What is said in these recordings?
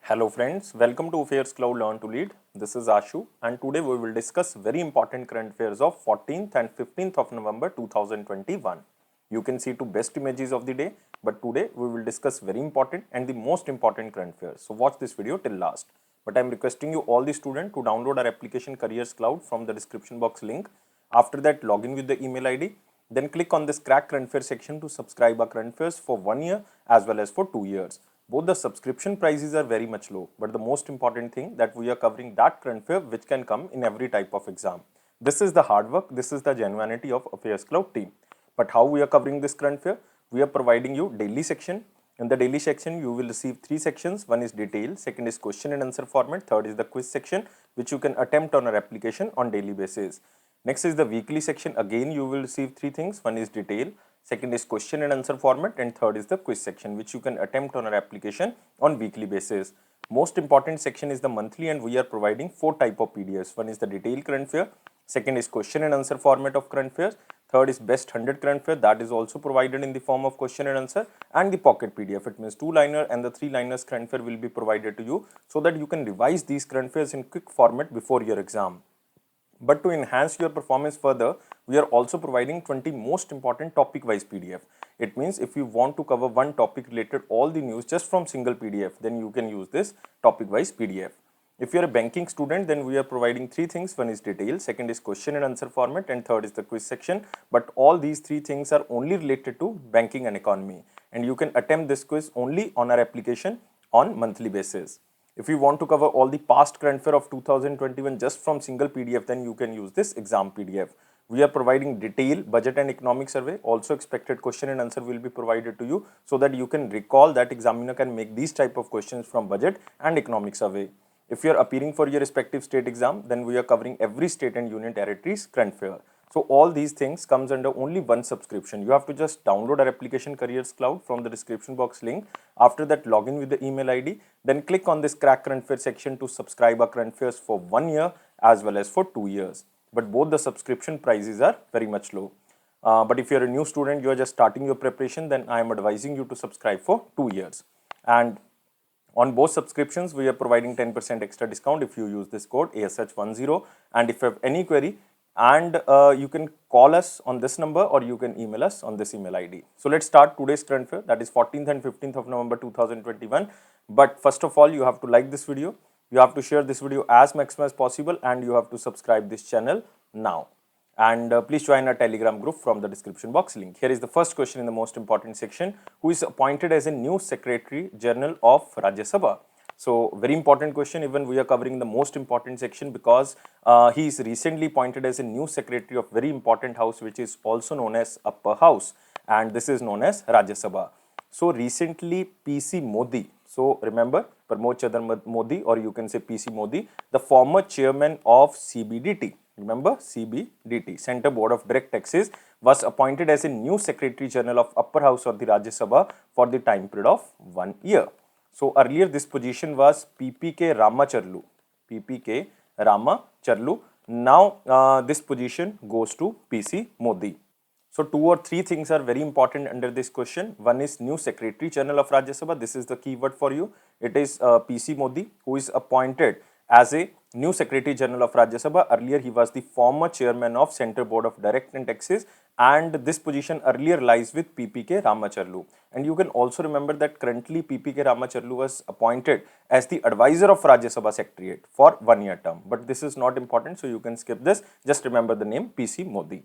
Hello friends, welcome to Affairs Cloud Learn to Lead. This is Ashu and today we will discuss very important current affairs of 14th and 15th of November 2021. You can see two best images of the day, but today we will discuss very important and the most important current affairs. So watch this video till last. But I am requesting you all the students to download our application Careers Cloud from the description box link. After that, log in with the email ID. Then click on this Crack Current Affairs section to subscribe our current affairs for 1 year as well as for 2 years. Both the subscription prices are very much low, but the most important thing that we are covering that current affair which can come in every type of exam. This is the hard work, this is the genuinity of Affairs Cloud team. But how we are covering this current affair? We are providing you daily section. In the daily section, you will receive 3 sections. One is detail, second is question and answer format, third is the quiz section which you can attempt on our application on daily basis. Next is the weekly section. Again, you will receive 3 things. One is detail, second is question and answer format, and third is the quiz section which you can attempt on our application on weekly basis. Most important section is the monthly and we are providing 4 type of PDFs. One is the detailed current affair, second is question and answer format of current affairs, third is best 100 current affair that is also provided in the form of question and answer, and the pocket PDF. It means 2-liner and the 3-liners current affair will be provided to you so that you can revise these current affairs in quick format before your exam. But to enhance your performance further, we are also providing 20 most important topic-wise PDF. It means if you want to cover one topic related all the news just from single PDF, then you can use this topic-wise PDF. If you are a banking student, then we are providing 3 things. One is detail, second is question and answer format, and third is the quiz section. But all these 3 things are only related to banking and economy. And you can attempt this quiz only on our application on monthly basis. If you want to cover all the past current affair of 2021 just from single PDF, then you can use this exam PDF. We are providing detail, budget and economic survey. Also expected question and answer will be provided to you so that you can recall that examiner can make these type of questions from budget and economic survey. If you are appearing for your respective state exam, then we are covering every state and union territories current affair. So all these things comes under only one subscription. You have to just download our application Careers Cloud from the description box link. After that, log in with the email ID. Then click on this Crack Current Affairs section to subscribe our current affairs for 1 year as well as for 2 years. But both the subscription prices are very much low. But if you are a new student, you are just starting your preparation, then I am advising you to subscribe for 2 years. And on both subscriptions, we are providing 10% extra discount if you use this code ASH10. And if you have any query, and you can call us on this number or you can email us on this email ID. So let's start today's current affair, that is 14th and 15th of November 2021. But first of all, you have to like this video, you have to share this video as maximum as possible, and you have to subscribe this channel now. And please join our Telegram group from the description box link. Here is the first question in the most important section. Who is appointed as a new Secretary General of Rajya Sabha? So very important question. Even we are covering the most important section because he is recently appointed as a new secretary of very important house which is also known as Upper House, and this is known as Rajya Sabha. So recently PC Modi, so remember Pramod Chandra Modi, or you can say PC Modi, the former chairman of CBDT, remember CBDT, Centre Board of Direct Taxes, was appointed as a new Secretary General of Upper House of the Rajya Sabha for the time period of 1 year. So earlier this position was PPK Ramacharlu, PPK Ramacharlu. Now this position goes to PC Modi. So 2 or 3 things are very important under this question. One is new Secretary General of Rajya Sabha. This is the keyword for you. It is PC Modi who is appointed as a new Secretary General of Rajya Sabha. Earlier he was the former chairman of Centre Board of Direct and Taxes, and this position earlier lies with PPK Ramacharlu. And you can also remember that currently PPK Ramacharlu was appointed as the advisor of Rajya Sabha Secretariat for 1 year term. But this is not important, so you can skip this. Just remember the name PC Modi.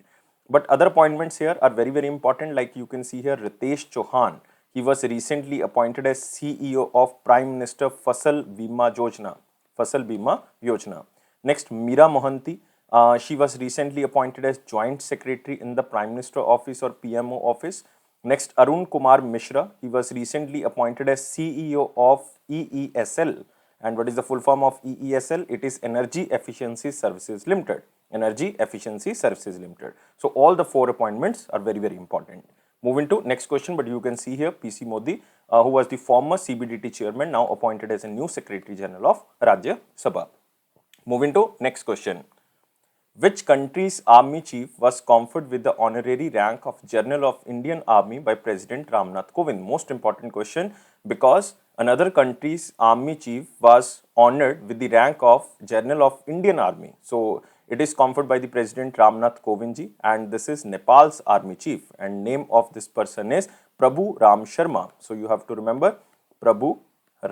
But other appointments here are very important, like you can see here Ritesh Chauhan. He was recently appointed as CEO of Prime Minister Fasal Bima Yojana. Fasal Bima Yojana. Next, Meera Mohanty. She was recently appointed as Joint Secretary in the Prime Minister Office or PMO Office. Next, Arun Kumar Mishra. He was recently appointed as CEO of EESL. And what is the full form of EESL? It is Energy Efficiency Services Limited. Energy Efficiency Services Limited. So all the 4 appointments are very important. Moving to next question, but you can see here PC Modi, who was the former CBDT chairman, now appointed as a new Secretary General of Rajya Sabha. Moving to next question. Which country's army chief was conferred with the honorary rank of General of Indian Army by President Ramnath Kovind? Most important question, because another country's army chief was honored with the rank of General of Indian Army. So it is conferred by the President Ramnath Kovind ji, and this is Nepal's army chief, and name of this person is Prabhu Ram Sharma. So you have to remember Prabhu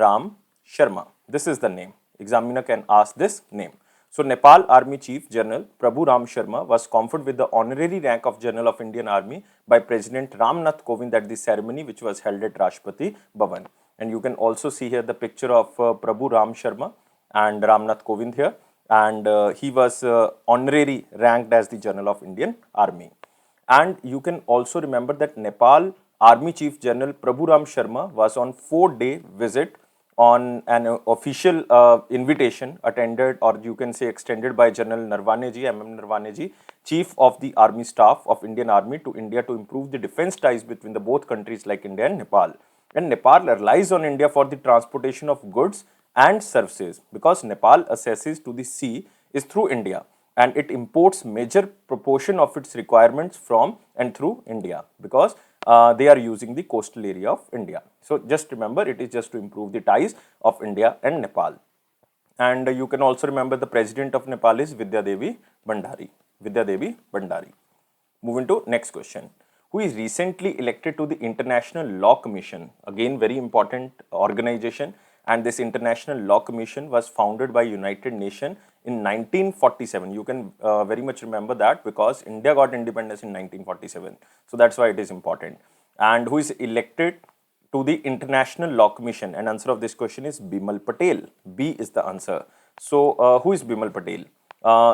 Ram Sharma. This is the name. Examiner can ask this name. So Nepal Army Chief General Prabhu Ram Sharma was conferred with the honorary rank of General of Indian Army by President Ramnath Kovind at the ceremony which was held at Rashtrapati Bhavan. And you can also see here the picture of Prabhu Ram Sharma and Ramnath Kovind here, and he was honorary ranked as the General of Indian Army. And you can also remember that Nepal Army Chief General Prabhu Ram Sharma was on 4-day visit on an official invitation attended, or you can say extended, by General Narwane ji, Narwane ji, Chief of the Army Staff of Indian Army to India to improve the defense ties between the both countries like India and Nepal. And Nepal relies on India for the transportation of goods and services, because Nepal accesses to the sea is through India, and it imports major proportion of its requirements from and through India, because they are using the coastal area of India. So just remember, it is just to improve the ties of India and Nepal. And you can also remember the president of Nepal is Vidya Devi Bhandari. Vidya Devi Bhandari. Moving to next question. Who is recently elected to the International Law Commission? Again, very important organization, and this International Law Commission was founded by United Nations in 1947. You can very much remember that, because India got independence in 1947. So that's why it is important. And who is elected to the International Law Commission? And answer of this question is Bimal Patel. B is the answer. So who is Bimal Patel?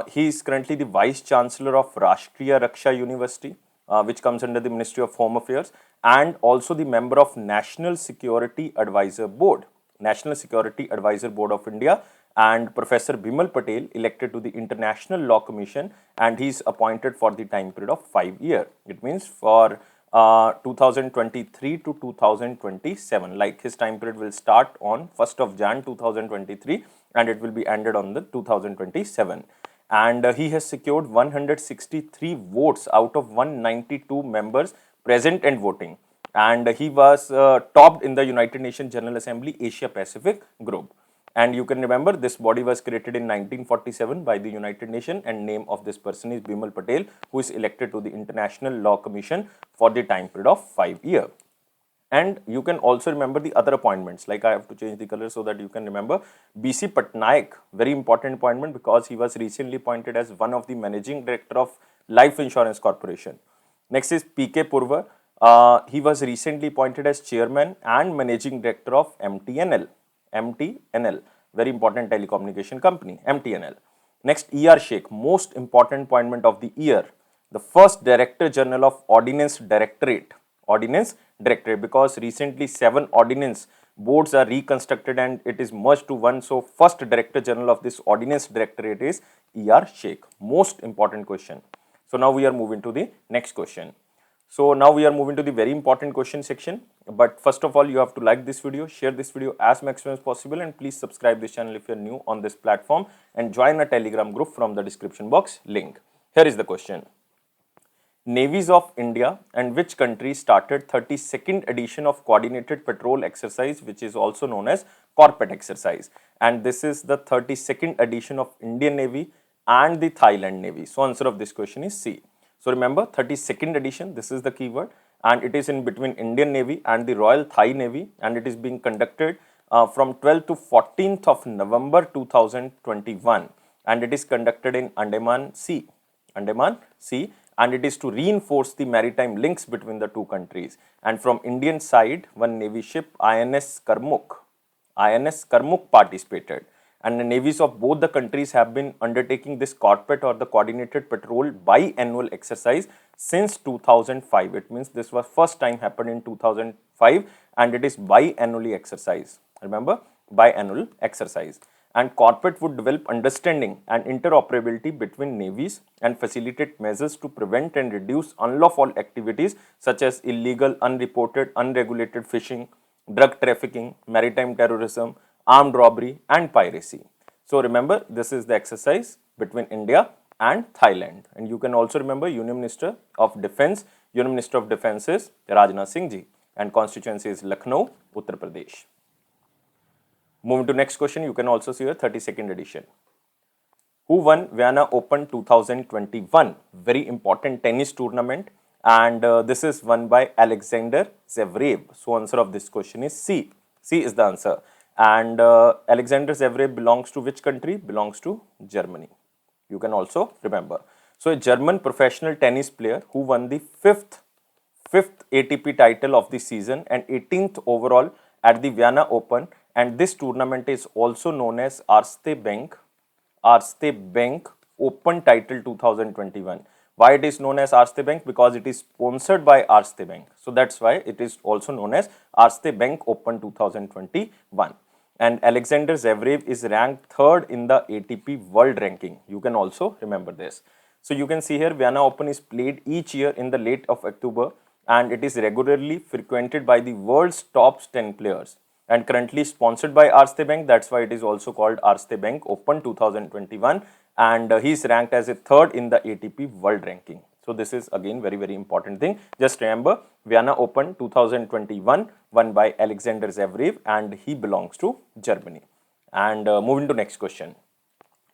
He is currently the Vice Chancellor of Rashtriya Raksha University, which comes under the Ministry of Home Affairs, and also the member of National Security Advisor Board, National Security Advisor Board of India. And Professor Bimal Patel elected to the International Law Commission, and he is appointed for the time period of 5 years. It means for 2023 to 2027, like his time period will start on 1st of Jan 2023 and it will be ended on the 2027. And he has secured 163 votes out of 192 members present and voting, and he was topped in the United Nations General Assembly Asia Pacific group. And you can remember, this body was created in 1947 by the United Nations, and name of this person is Bimal Patel, who is elected to the International Law Commission for the time period of 5 years. And you can also remember the other appointments, like I have to change the color so that you can remember. B.C. Patnaik, very important appointment, because he was recently appointed as one of the managing director of Life Insurance Corporation. Next is P.K. Purva. He was recently appointed as chairman and managing director of MTNL. MTNL, very important telecommunication company, MTNL. Next, E.R. Sheikh, most important appointment of the year, the first Director General of Ordnance Directorate. Ordnance Directorate, because recently 7 ordnance boards are reconstructed and it is merged to one. So first Director General of this Ordnance Directorate is E.R. Sheikh. Most important question. So now we are moving to the next question. So now we are moving to the very important question section. But first of all, you have to like this video, share this video as maximum as possible, and please subscribe this channel if you are new on this platform, and join a Telegram group from the description box link. Here is the question. Navies of India and which country started 32nd edition of Coordinated Patrol Exercise, which is also known as Corpet Exercise. And this is the 32nd edition of Indian Navy and the Thailand Navy. So answer of this question is C. So remember, 32nd edition, this is the keyword, and it is in between Indian Navy and the Royal Thai Navy, and it is being conducted from 12th to 14th of November 2021, and it is conducted in Andaman Sea. Andaman Sea, and it is to reinforce the maritime links between the two countries. And from Indian side, one Navy ship INS Karmuk participated. And the navies of both the countries have been undertaking this Corpet or the Coordinated Patrol biannual exercise since 2005. It means this was first time happened in 2005, and it is biannually exercise. Remember, biannual exercise. And Corpet would develop understanding and interoperability between navies and facilitate measures to prevent and reduce unlawful activities such as illegal, unreported, unregulated fishing, drug trafficking, maritime terrorism, armed robbery and piracy. So remember, this is the exercise between India and Thailand. And you can also remember Union Minister of Defense. Union Minister of Defense is Rajnath Singh ji, and constituency is Lucknow, Uttar Pradesh. Moving to next question, you can also see a 32nd edition. Who won Vienna Open 2021? Very important tennis tournament, and this is won by Alexander Zverev. So answer of this question is C. C is the answer. And Alexander Zverev belongs to which country? Belongs to Germany. You can also remember. So a German professional tennis player who won the fifth ATP title of the season and 18th overall at the Vienna Open, and this tournament is also known as Erste Bank Open Title 2021. Why it is known as Erste Bank? Because it is sponsored by Erste Bank. So that's why it is also known as Erste Bank Open 2021. And Alexander Zverev is ranked third in the ATP World Ranking. You can also remember this. So you can see here Vienna Open is played each year in the late of October, and it is regularly frequented by the world's top 10 players and currently sponsored by Erste Bank. That's why it is also called Erste Bank Open 2021, and he is ranked as a third in the ATP World Ranking. So this is again very important thing. Just remember Vienna Open 2021 won by Alexander Zverev, and he belongs to Germany. And moving to next question.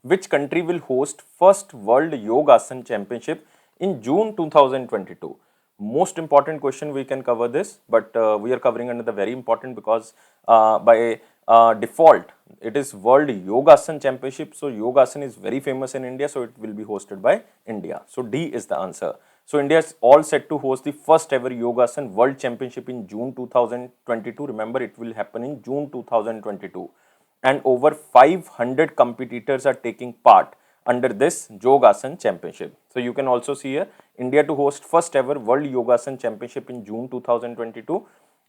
Which country will host first World Yogasan Championship in June 2022? Most important question, we can cover this, but we are covering another very important because by default it is World Yogasan Championship. So Yogasan is very famous in India, so it will be hosted by India. So D is the answer. So India is all set to host the first ever Yogasan World Championship in June 2022. Remember, it will happen in June 2022. And over 500 competitors are taking part under this Yogasan Championship. So you can also see here India to host first ever World Yogasan Championship in June 2022,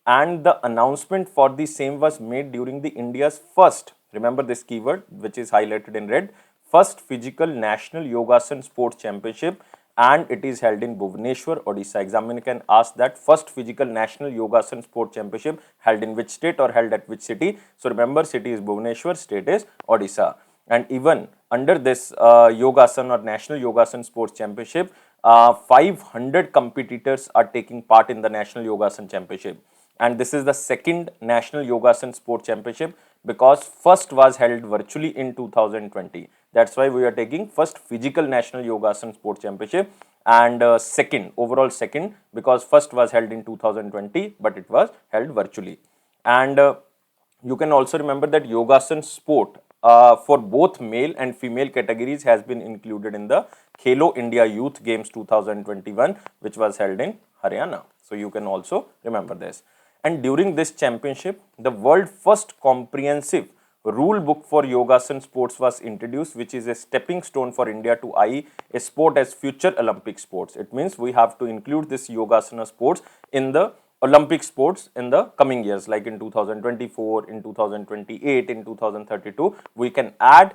and the announcement for the same was made during the India's first, remember this keyword which is highlighted in red, first physical National Yogasan Sports Championship, and it is held in Bhubaneswar, Odisha. Examiner can ask that first physical National Yogasan Sport Championship held in which state or held at which city. So remember, city is Bhubaneswar, state is Odisha. And even under this Yogasan or National Yogasan Sports Championship, 500 competitors are taking part in the National Yogasan Championship. And this is the second National Yogasan Sport Championship because first was held virtually in 2020. That's why we are taking first physical National Yogasan Sport Championship, and second, overall second, because first was held in 2020, but it was held virtually. And you can also remember that Yogasan sport for both male and female categories has been included in the Khelo India Youth Games 2021, which was held in Haryana. So you can also remember this. And during this championship, the world first comprehensive rule book for Yogasan sports was introduced, which is a stepping stone for India to eye a sport as future Olympic sports. It means we have to include this Yogasana sports in the Olympic sports in the coming years, like in 2024, in 2028, in 2032. We can add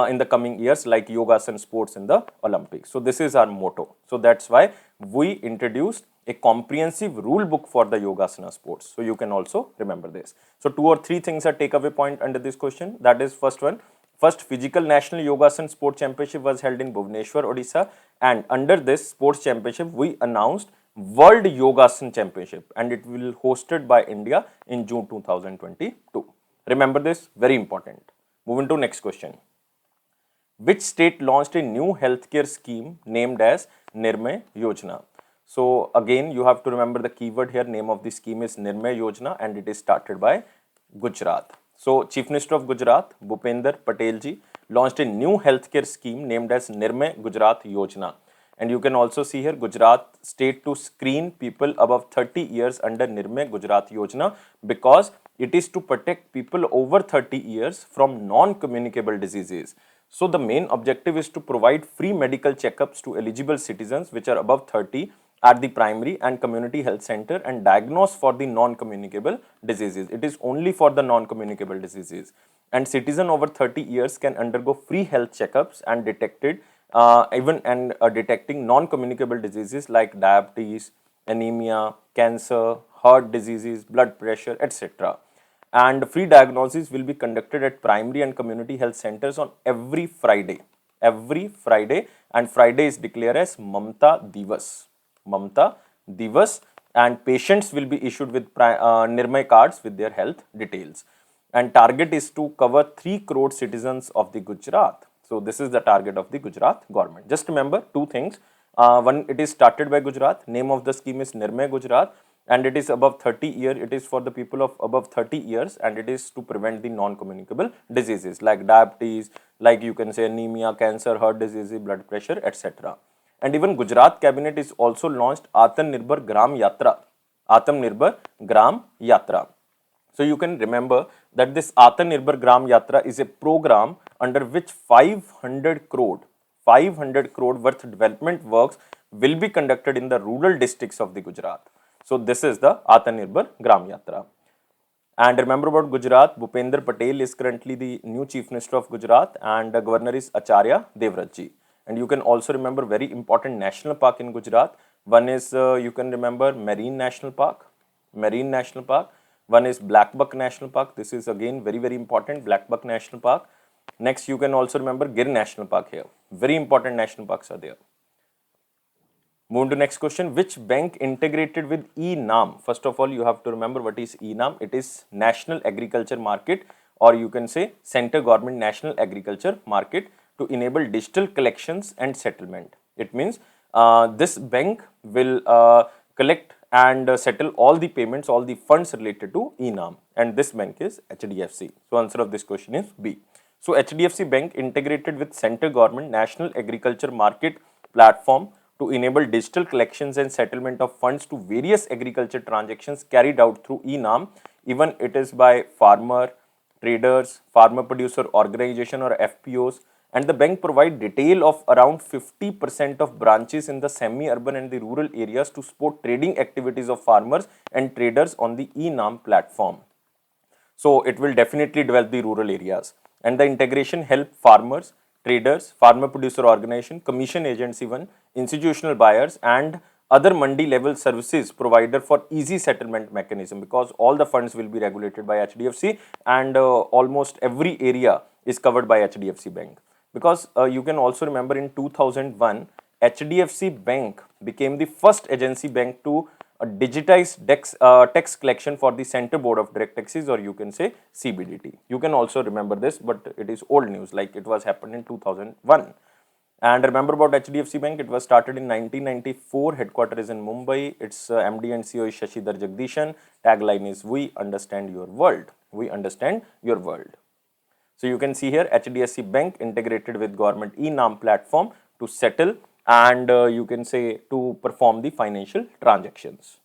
in the coming years like Yogasan sports in the Olympics. So this is our motto. So that's why we introduced a comprehensive rule book for the Yogasana sports. So you can also remember this. So 2 or 3 things are takeaway point under this question. That is, first one, first physical National Yogasan Sport Championship was held in Bhubaneswar, Odisha, and under this sports championship we announced World Yogasan Championship, and it will hosted by India in June 2022. Remember this, very important. Moving to next question. Which state launched a new healthcare scheme named as Nirmay Yojana? So again, you have to remember the keyword here. Name of the scheme is Nirmay Yojana, and it is started by Gujarat. So Chief Minister of Gujarat, Bhupender Patel ji, launched a new healthcare scheme named as Nirmay Gujarat Yojana. And you can also see here Gujarat state to screen people above 30 years under Nirmay Gujarat Yojana, because it is to protect people over 30 years from non-communicable diseases. So the main objective is to provide free medical checkups to eligible citizens which are above 30 at the primary and community health center and diagnose for the non-communicable diseases. It is only for the non-communicable diseases. And citizen over 30 years can undergo free health checkups and detecting non-communicable diseases like diabetes, anemia, cancer, heart diseases, blood pressure, etc. And free diagnosis will be conducted at primary and community health centers on every Friday. Every Friday, and Friday is declared as Mamta Divas. Mamta Divas, and patients will be issued with Nirmay cards with their health details. and target is to cover 3 crore citizens of the Gujarat. So this is the target of the Gujarat government. Just remember two things. One, it is started by Gujarat. Name of the scheme is Nirmay Gujarat, and it is above 30 years. It is for the people of above 30 years, and it is to prevent the non-communicable diseases like diabetes, like you can say anemia, cancer, heart disease, blood pressure, etc. And even Gujarat cabinet is also launched Atmanirbhar Gram Yatra. Atmanirbhar Gram Yatra. So you can remember that this Atmanirbhar Gram Yatra is a program under which 500 crore worth development works will be conducted in the rural districts of the Gujarat. So this is the Atmanirbhar Gram Yatra. And remember about Gujarat, Bhupendra Patel is currently the new Chief Minister of Gujarat, and the Governor is Acharya Devvratji. And you can also remember very important national park in Gujarat. One is, you can remember Marine National Park. One is Blackbuck National Park. This is again very, very important, Blackbuck National Park. Next, you can also remember Gir National Park here. Very important national parks are there. Move to next question. Which bank integrated with eNAM? First of all, you have to remember what is eNAM. It is National Agriculture Market, or you can say Center Government National Agriculture Market, to enable digital collections and settlement. It means this bank will collect and settle all the payments, all the funds related to eNAM, and this bank is HDFC. So answer of this question is B. So HDFC Bank integrated with Center Government National Agriculture Market platform to enable digital collections and settlement of funds to various agriculture transactions carried out through eNAM, even it is by farmer, traders, farmer producer organization or FPOs. And the bank provide detail of around 50% of branches in the semi-urban and the rural areas to support trading activities of farmers and traders on the eNAM platform. So it will definitely develop the rural areas. And the integration help farmers, traders, farmer producer organization, commission agents even, institutional buyers and other mandi level services provider for easy settlement mechanism, because all the funds will be regulated by HDFC, and almost every area is covered by HDFC Bank. Because you can also remember in 2001, HDFC Bank became the first agency bank to digitize tax collection for the Center Board of Direct Taxes, or you can say CBDT. You can also remember this, but it is old news, like it was happened in 2001. And remember about HDFC Bank, it was started in 1994, headquarters is in Mumbai, its MD and CEO is Shashidhar Jagdishan, tagline is "We understand your world." We understand your world. So you can see here HDFC Bank integrated with government eNAM platform to settle and you can say to perform the financial transactions.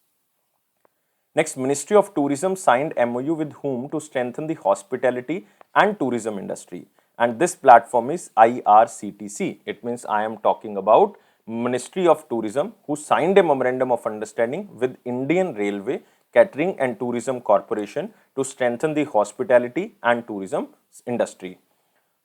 Next, Ministry of Tourism signed MOU with whom to strengthen the hospitality and tourism industry, and this platform is IRCTC. It means I am talking about Ministry of Tourism, who signed a memorandum of understanding with Indian Railway Catering and Tourism Corporation to strengthen the hospitality and tourism industry.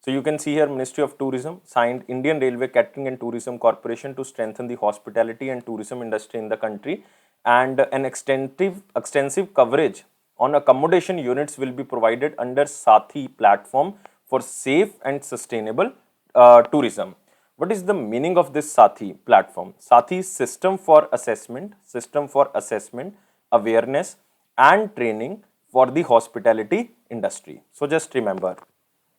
So you can see here Ministry of Tourism signed Indian Railway Catering and Tourism Corporation to strengthen the hospitality and tourism industry in the country, and an extensive coverage on accommodation units will be provided under Sathi platform for safe and sustainable tourism. What is the meaning of this Sathi platform? Sathi is system for assessment, awareness and training for the hospitality industry. So just remember.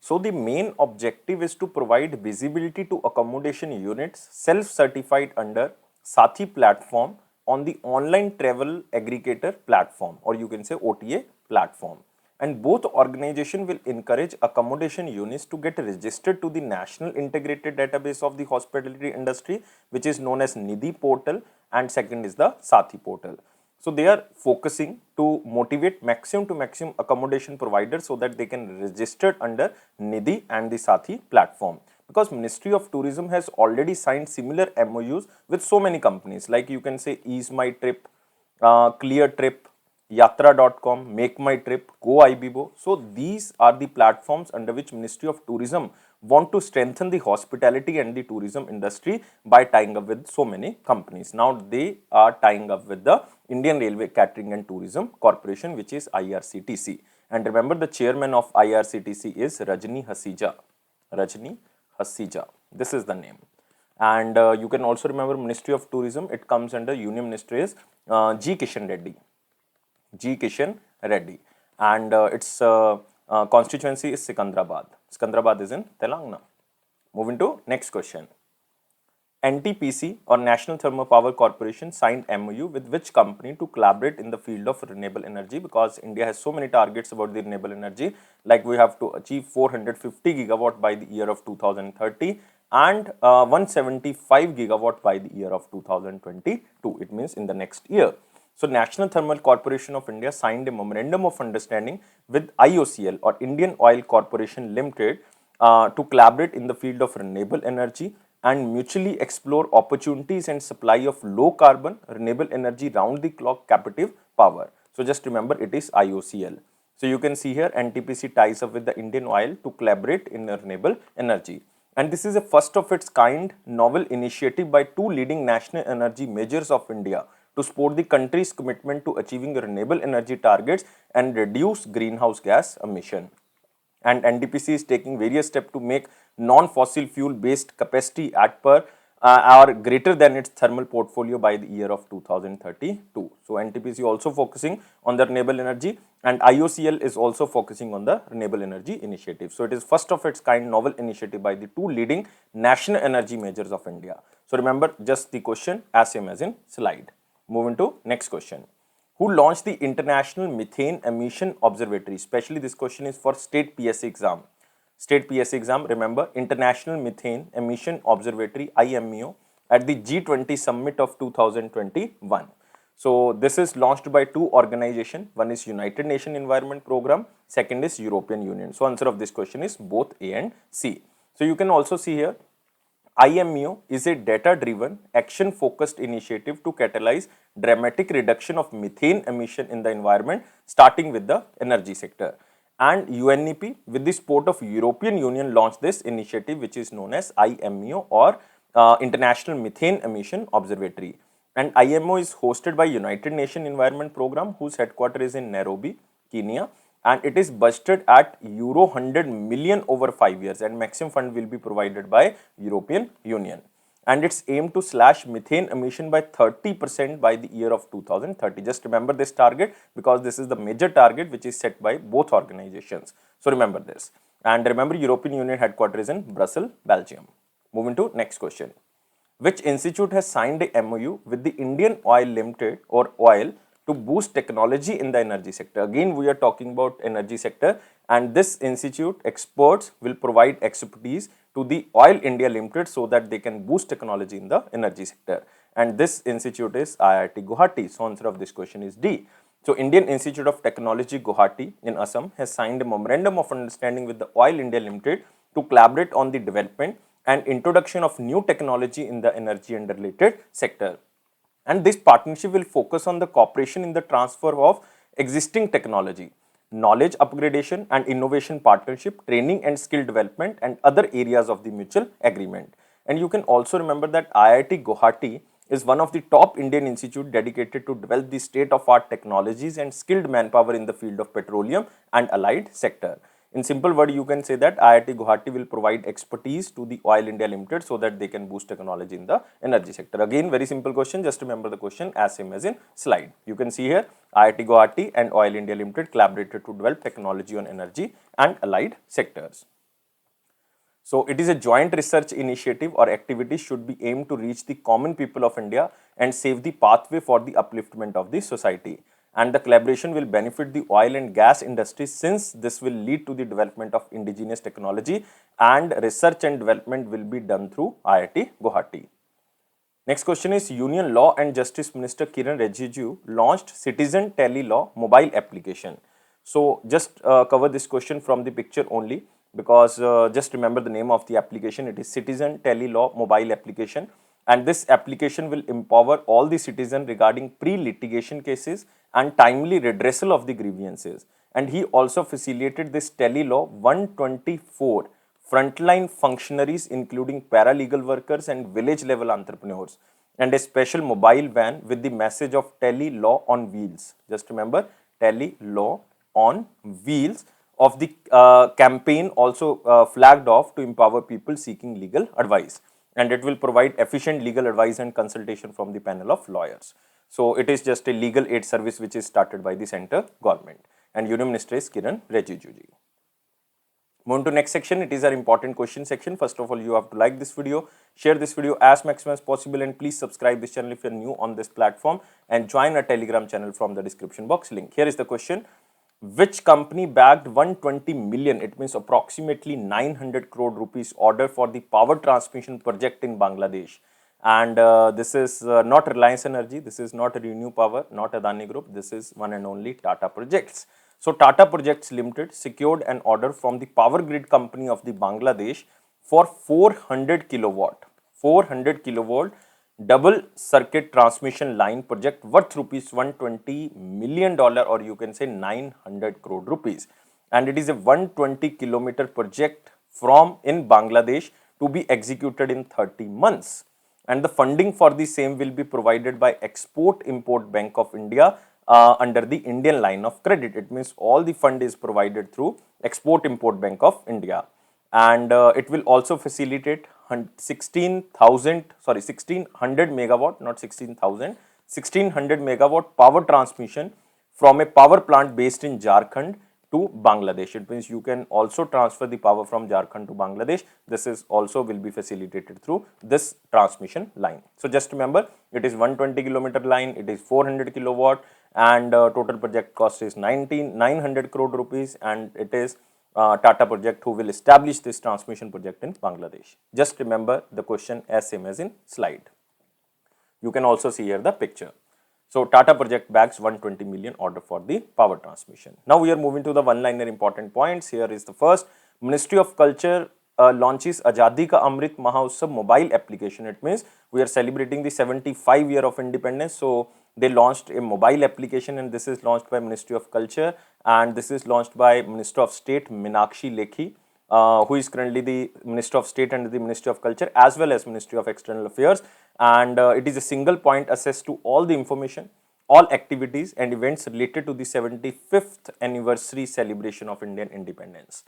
So the main objective is to provide visibility to accommodation units self-certified under Sathi platform on the online travel aggregator platform, or you can say OTA platform. And both organization will encourage accommodation units to get registered to the National Integrated Database of the Hospitality Industry, which is known as Nidhi portal, and second is the Sathi portal. So they are focusing to motivate maximum to maximum accommodation providers so that they can register under Nidhi and the Sathi platform. Because Ministry of Tourism has already signed similar MOUs with so many companies, like you can say Ease My Trip, Clear Trip, Yatra.com, Make My Trip, Go Ibibo. So these are the platforms under which Ministry of Tourism want to strengthen the hospitality and the tourism industry by tying up with so many companies. Now they are tying up with the Indian Railway Catering and Tourism Corporation, which is IRCTC. And remember, the chairman of IRCTC is Rajni Hasija. Rajni Hasija. This is the name. And you can also remember Ministry of Tourism. It comes under Union Ministry is G. Kishan Reddy. G. Kishan Reddy. And its constituency is Sikandrabad. Sikandrabad is in Telangana. Moving to next question. NTPC or National Thermal Power Corporation signed MOU with which company to collaborate in the field of renewable energy, because India has so many targets about the renewable energy, like we have to achieve 450 gigawatt by the year of 2030 and 175 gigawatt by the year of 2022. It means in the next year. So National Thermal Corporation of India signed a memorandum of understanding with IOCL or Indian Oil Corporation Limited to collaborate in the field of renewable energy and mutually explore opportunities and supply of low carbon renewable energy round the clock captive power. So just remember, it is IOCL. So you can see here NTPC ties up with the Indian Oil to collaborate in renewable energy. And this is a first of its kind novel initiative by two leading national energy majors of India to support the country's commitment to achieving renewable energy targets and reduce greenhouse gas emission. And NTPC is taking various steps to make non-fossil fuel based capacity at per or greater than its thermal portfolio by the year of 2032. So NTPC also focusing on the renewable energy, and IOCL is also focusing on the renewable energy initiative. So it is first of its kind novel initiative by the two leading national energy majors of India. So remember just the question as same as in slide. Moving to next question. Who launched the International Methane Emission Observatory? Especially this question is for state PSC exam. State PSC exam, remember, International Methane Emission Observatory IMEO at the G20 Summit of 2021. So this is launched by two organizations. One is United Nations Environment Program, second is European Union. So answer of this question is both A and C. So you can also see here IMEO is a data-driven, action-focused initiative to catalyze dramatic reduction of methane emission in the environment, starting with the energy sector. And UNEP, with the support of European Union, launched this initiative, which is known as IMEO or International Methane Emission Observatory. And IMO is hosted by United Nations Environment Program, whose headquarters is in Nairobi, Kenya. And it is budgeted at Euro 100 million over 5 years, and maximum fund will be provided by European Union. And it's aimed to slash methane emission by 30% by the year of 2030. Just remember this target, because this is the major target which is set by both organizations. So remember this. And remember, European Union headquarters is in Brussels, Belgium. Moving to next question. Which institute has signed a MOU with the Indian Oil Limited or OIL to boost technology in the energy sector? Again, we are talking about energy sector, and this institute experts will provide expertise to the Oil India Limited so that they can boost technology in the energy sector. And this institute is IIT Guwahati. So answer of this question is D. So Indian Institute of Technology Guwahati in Assam has signed a memorandum of understanding with the Oil India Limited to collaborate on the development and introduction of new technology in the energy and related sector. And this partnership will focus on the cooperation in the transfer of existing technology, knowledge upgradation and innovation partnership, training and skill development, and other areas of the mutual agreement. And you can also remember that IIT Guwahati is one of the top Indian institutes dedicated to develop the state-of-art technologies and skilled manpower in the field of petroleum and allied sector. In simple word, you can say that IIT Guwahati will provide expertise to the Oil India Limited so that they can boost technology in the energy sector. Again, very simple question. Just remember the question as same as in slide. You can see here IIT Guwahati and Oil India Limited collaborated to develop technology on energy and allied sectors. So it is a joint research initiative or activity should be aimed to reach the common people of India and save the pathway for the upliftment of the society. And the collaboration will benefit the oil and gas industry, since this will lead to the development of indigenous technology, and research and development will be done through IIT Guwahati. Next question is, Union Law and Justice Minister Kiran Rijiju launched Citizen Tele Law mobile application. So just cover this question from the picture only, because just remember the name of the application. It is Citizen Tele Law mobile application. And this application will empower all the citizens regarding pre-litigation cases and timely redressal of the grievances. And he also facilitated this Tele Law 124 frontline functionaries, including paralegal workers and village level entrepreneurs, and a special mobile van with the message of Tele Law on wheels. Just remember, Tele Law on wheels of the campaign also flagged off to empower people seeking legal advice. And it will provide efficient legal advice and consultation from the panel of lawyers. So it is just a legal aid service which is started by the center government, and Union Minister is Kiran Rijiju. Moving to next section, it is our important question section. First of all, you have to like this video, share this video as maximum as possible, and please subscribe this channel if you are new on this platform, and join our Telegram channel from the description box link. Here is the question. Which company bagged 120 million, it means approximately 900 crore rupees order for the power transmission project in Bangladesh? And this is not Reliance Energy, this is not Renew Power, not Adani Group, this is one and only Tata Projects. So Tata Projects Limited secured an order from the Power Grid Company of the Bangladesh for 400 kilowatt double circuit transmission line project worth rupees 120 million or you can say 900 crore rupees. And it is a 120 kilometer project from in Bangladesh to be executed in 30 months. And the funding for the same will be provided by Export Import Bank of India under the Indian line of credit. It means all the fund is provided through Export Import Bank of India, and it will also facilitate 1600 megawatt, not 16,000, 1600 megawatt power transmission from a power plant based in Jharkhand to Bangladesh. It means you can also transfer the power from Jharkhand to Bangladesh. This is also will be facilitated through this transmission line. So just remember, it is 120 kilometer line, it is 400 kilowatt, and total project cost is 900 crore rupees, and it is Tata Project who will establish this transmission project in Bangladesh. Just remember the question as same as in slide. You can also see here the picture. So Tata Project bags 120 million order for the power transmission. Now we are moving to the one-liner important points. Here is the first. Ministry of Culture launches Azadi Ka Amrit Mahotsav mobile application. It means we are celebrating the 75 year of independence. So they launched a mobile application, and this is launched by Ministry of Culture, and this is launched by Minister of State Meenakshi Lekhi, who is currently the Minister of State under the Ministry of Culture as well as Ministry of External Affairs. And it is a single point access to all the information, all activities and events related to the 75th anniversary celebration of Indian independence.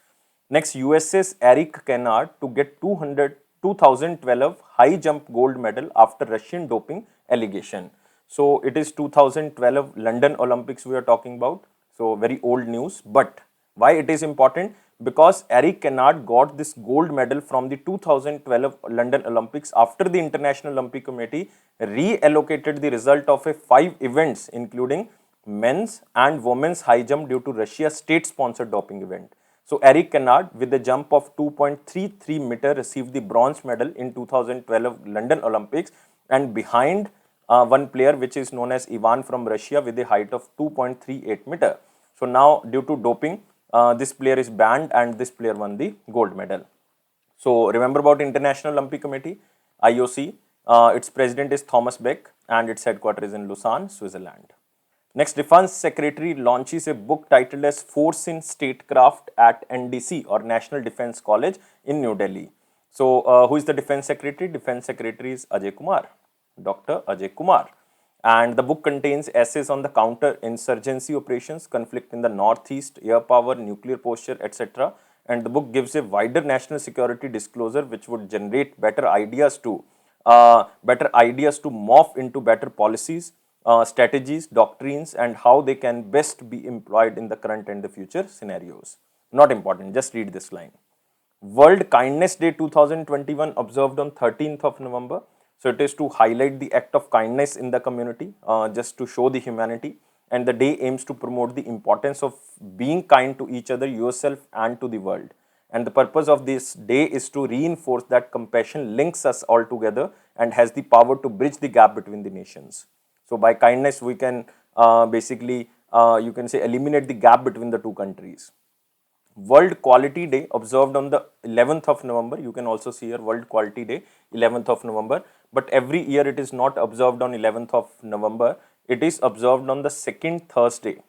Next, USS Eric Kennard to get 2012 high jump gold medal after Russian doping allegation. So it is 2012 London Olympics we are talking about. So very old news, but why it is important? Because Eric Kennard got this gold medal from the 2012 London Olympics after the International Olympic Committee reallocated the result of 5 events including men's and women's high jump due to Russia's state-sponsored doping event. So Eric Kennard with a jump of 2.33 meter received the bronze medal in 2012 London Olympics, and behind one player which is known as Ivan from Russia with a height of 2.38 meter. So now due to doping, this player is banned and this player won the gold medal. So remember about International Olympic Committee, IOC, its president is Thomas Bach and its headquarters is in Lausanne, Switzerland. Next, Defense Secretary launches a book titled as Force in Statecraft at NDC or National Defense College in New Delhi. So who is the Defense Secretary? Defense Secretary is Ajay Kumar, Dr. Ajay Kumar. And the book contains essays on the counter-insurgency operations, conflict in the northeast, air power, nuclear posture, etc. And the book gives a wider national security disclosure which would generate better ideas to morph into better policies, strategies, doctrines, and how they can best be employed in the current and the future scenarios. Not important, just read this line. World Kindness Day 2021 observed on 13th of November. So it is to highlight the act of kindness in the community, just to show the humanity. And the day aims to promote the importance of being kind to each other, yourself, and to the world. And the purpose of this day is to reinforce that compassion links us all together and has the power to bridge the gap between the nations. So by kindness, we can you can say eliminate the gap between the two countries. World Quality Day observed on the 11th of November. You can also see here World Quality Day, 11th of November. But every year it is not observed on 11th of November. It is observed on the second Thursday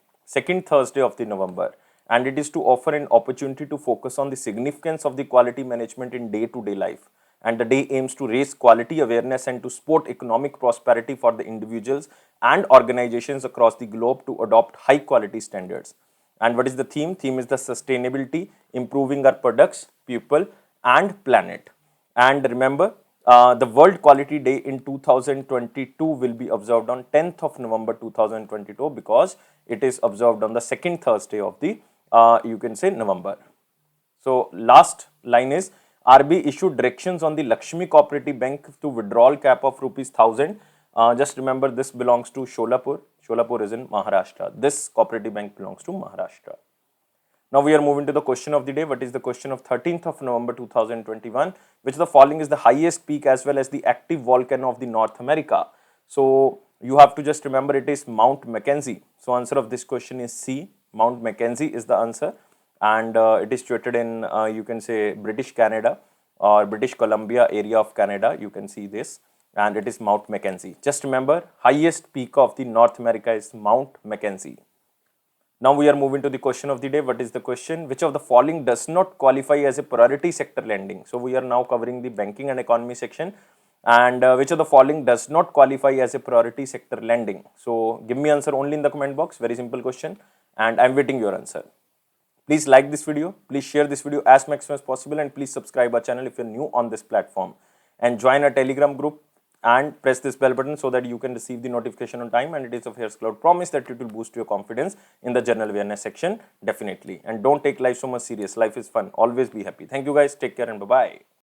of the November. And it is to offer an opportunity to focus on the significance of the quality management in day-to-day life. And the day aims to raise quality awareness and to support economic prosperity for the individuals and organizations across the globe to adopt high quality standards. And what is the theme? Theme is the sustainability, improving our products, people, and planet. And remember, the World Quality Day in 2022 will be observed on 10th of November 2022 because it is observed on the second Thursday of the, you can say, November. So last line is RBI issued directions on the Lakshmi Cooperative Bank to withdrawal cap of ₹1,000. Just remember this belongs to Sholapur. Sholapur is in Maharashtra. This cooperative bank belongs to Maharashtra. Now we are moving to the question of the day. What is the question of 13th of November 2021? Which of the following is the highest peak as well as the active volcano of the North America? So you have to just remember it is Mount Mackenzie. So answer of this question is C. Mount Mackenzie is the answer, and it is situated in you can say British Canada or British Columbia area of Canada. You can see this, and it is Mount Mackenzie. Just remember, highest peak of the North America is Mount Mackenzie. Now we are moving to the question of the day. What is the question? Which of the following does not qualify as a priority sector lending? So we are now covering the banking and economy section, and which of the following does not qualify as a priority sector lending? So give me answer only in the comment box. Very simple question, and I'm waiting your answer. Please like this video, please share this video as maximum as possible, and please subscribe our channel if you're new on this platform, and join our Telegram group and press this bell button so that you can receive the notification on time. And it is a Affairs Cloud promise that it will boost your confidence in the general awareness section, definitely. And don't take life so much serious. Life is fun. Always be happy. Thank you guys. Take care and bye-bye.